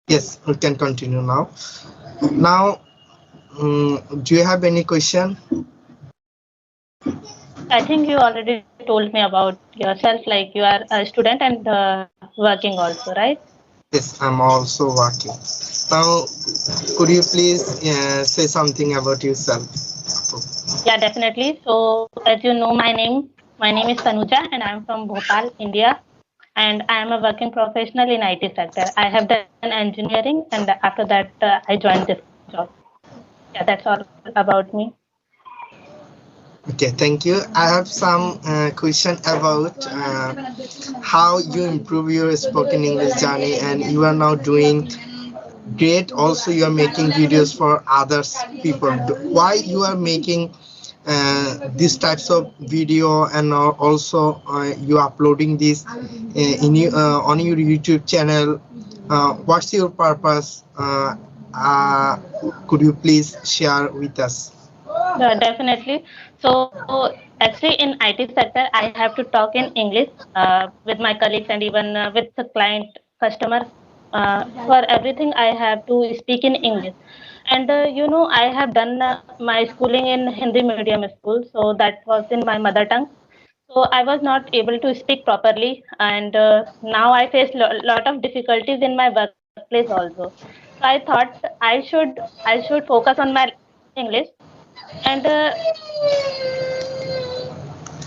Yes, we can continue now. Now, do you have any question? I think you already told me about yourself, like you are a student and working also, right? Yes, I'm also working. Now, could you please say something about yourself? Yeah, definitely. So, as you know, my name is Tanuja, and I'm from Bhopal, India, and I am a working professional in IT sector. I have done engineering, and after that, I joined this job. Yeah, that's all about me. Okay, thank you. I have some question about how you improve your spoken English journey, and you are now doing great. Also, you are making videos for others people. Why you are making these types of video, and also you uploading this on your YouTube channel? What's your purpose? Could you please share with us? Definitely. So, actually, in IT sector, I have to talk in English with my colleagues and even with the client customer. For everything, I have to speak in English. And I have done my schooling in Hindi medium school, so that was in my mother tongue. So I was not able to speak properly, and now I face lot of difficulties in my workplace also. So I thought I should focus on my English and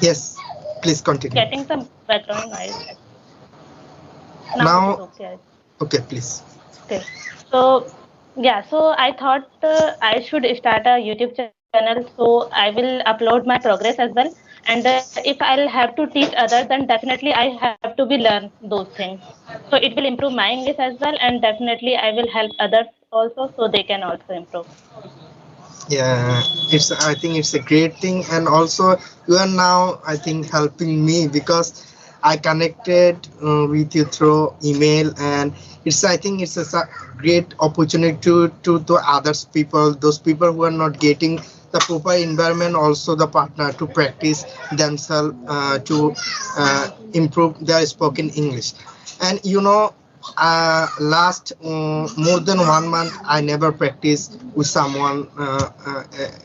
Yes, please continue. getting some background noise. Now it is Now, okay. okay, please. Okay. So yeah, so I thought I should start a YouTube channel. So I will upload my progress as well. And if I'll have to teach others, then definitely I have to be learn those things. So it will improve my English as well, and definitely I will help others also, so they can also improve. Yeah, it's, I think it's a great thing, and also you are now, I think, helping me because I connected with you through email, and it's, I think it's a great opportunity to others people, those people who are not getting the proper environment, also the partner to practice themselves to improve their spoken English. And last more than 1 month I never practiced with someone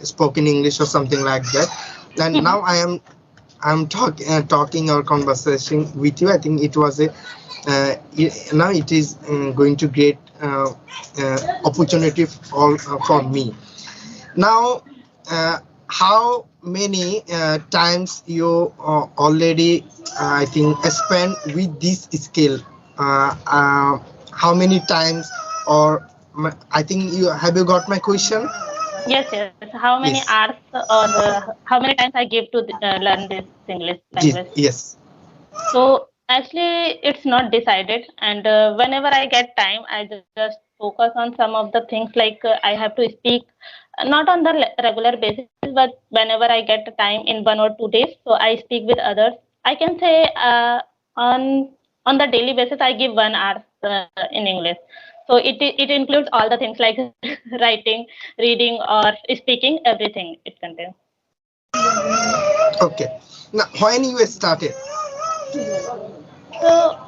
spoken English or something like that, and now talking our conversation with you. I think it was a now it is going to great opportunity for me now. How many times you already I think spent with this skill? How many times, or I think you got my question? Yes, yes. How many Yes. hours or how many times I give to learn this English language? Yes. So actually, it's not decided, and whenever I get time, I just focus on some of the things like I have to speak not on the regular basis, but whenever I get time in 1 or 2 days, so I speak with others. I can say on the daily basis, I give 1 hour in English. So it includes all the things like writing, reading, or speaking. Everything it contains. Okay. Now, when you started? So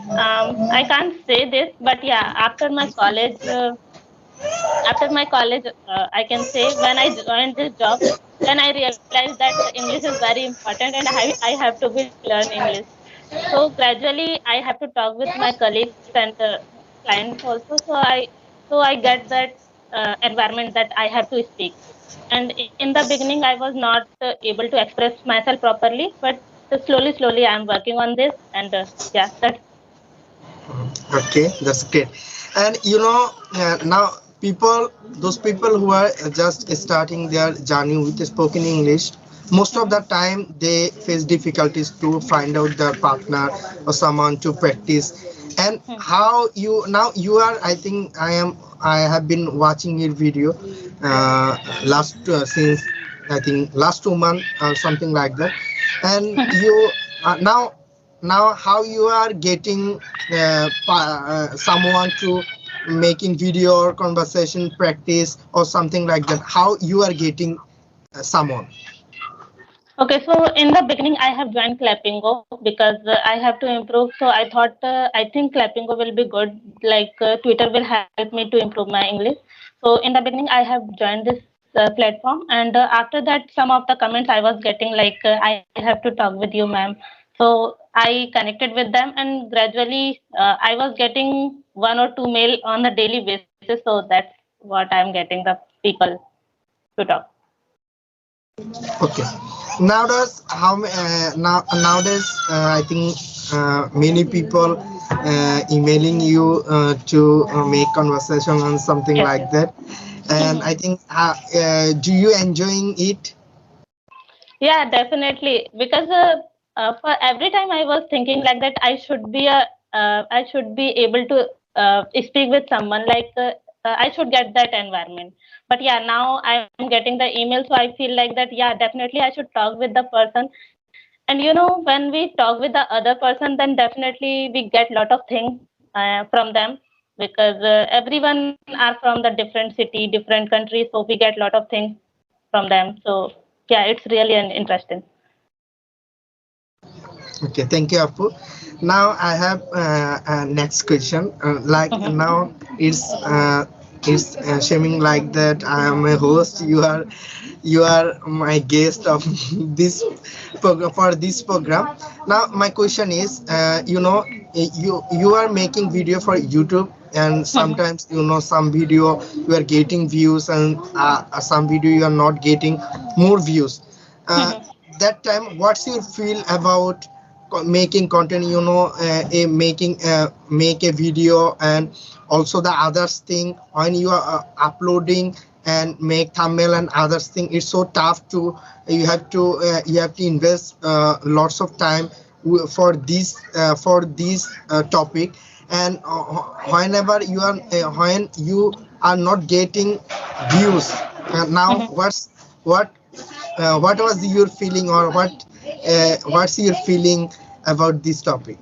I can't say this, but yeah, after my college, I can say when I joined this job, then I realized that English is very important and I have to be learn English. So gradually, I have to talk with my colleagues and clients also. So I get that environment that I have to speak. And in the beginning, I was not able to express myself properly, but slowly, I am working on this. And yeah, that's Okay, that's great. And now those people who are just starting their journey with spoken English, most of the mhm. time they face difficulties to find out their partner or someone to practice. And how you now you are, I think I have been watching your video last since I think last 2 months or something like that, and you now how you are getting someone to making video or conversation practice or something like that, how you are getting someone? Okay, so in the beginning, I have joined Clappingo because I have to improve. So I thought, I think Clappingo will be good. Like Twitter will help me to improve my English. So in the beginning, I have joined this platform, and after that, some of the comments I was getting like, I have to talk with you, ma'am. So I connected with them, and gradually, I was getting one or two mail on a daily basis. So that's what I'm getting the people to talk. Okay. Nowadays I think many people emailing you to make conversation and something Yes, like yes. that, and I think do you enjoying it? Yeah, definitely. Because for every time I was thinking like that, I should be able to speak with someone. Like I should get that environment. But yeah, now I'm getting the email, so I feel like that. Yeah, definitely I should talk with the person. And you know, when we talk with the other person, then definitely we get lot of things from them because everyone are from the different city, different country, so we get lot of things from them. So yeah, it's really an interesting. Okay, thank you, Apu. Now I have next question. Like Mhm. now it's shaming like that I am a host. You are my guest of this program for this program. Now my question is, you are making video for YouTube, and Mhm. sometimes some video you are getting views, and some video you are not getting more views. Uh, Mhm. that time, what's your feel about making content, make a video, and also the others thing when you are uploading and make thumbnail and others thing, it's so tough to you have to invest lots of time for this topic, and whenever when you are not getting views, now Mhm. what what was your feeling, or what's your feeling about this topic?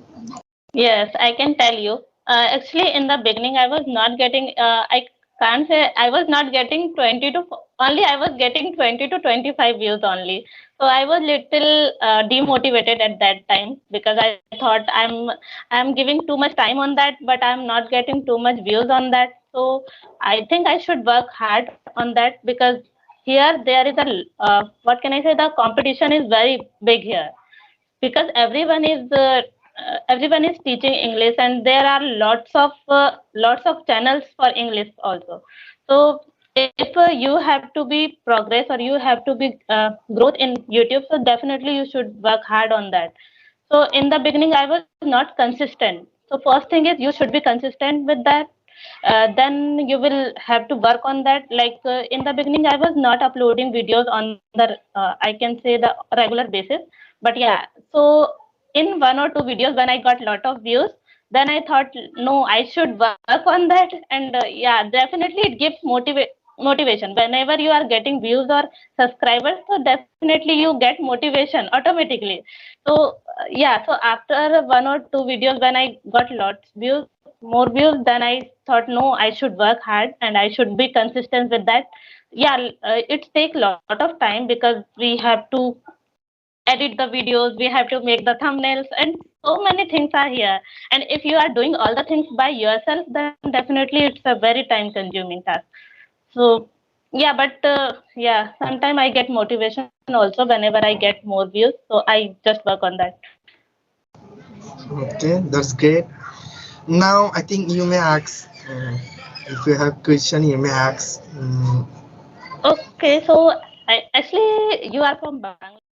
Yes, I can tell you. Actually, in the beginning, I was not getting. I can't say I was not getting 20 to only. I was getting 20 to 25 views only. So I was little demotivated at that time because I thought I'm giving too much time on that, but I'm not getting too much views on that. So I think I should work hard on that because here there is a what can I say? The competition is very big here because everyone is teaching English, and there are lots of channels for English also. So if you have to be progress, or you have to be growth in YouTube, so definitely you should work hard on that. So in the beginning, I was not consistent. So first thing is you should be consistent with that. Then you will have to work on that. Like in the beginning, I was not uploading videos on the I can say the regular basis. But yeah, so in one or two videos, when I got lot of views, then I thought, no, I should work on that. And yeah, definitely it gives motivation. Whenever you are getting views or subscribers, so definitely you get motivation automatically. So yeah, so after one or two videos, when I got lots views, more views, then I thought, no, I should work hard and I should be consistent with that. Yeah, it takes lot of time because we have to edit the videos, we have to make the thumbnails, and so many things are here. And if you are doing all the things by yourself, then definitely it's a very time consuming task. So yeah, but yeah, sometimes I get motivation also whenever I get more views, so I just work on that. Okay, that's great. Now I think you may ask, if you have question you may ask. Okay, so I actually you are from Bangladesh, right?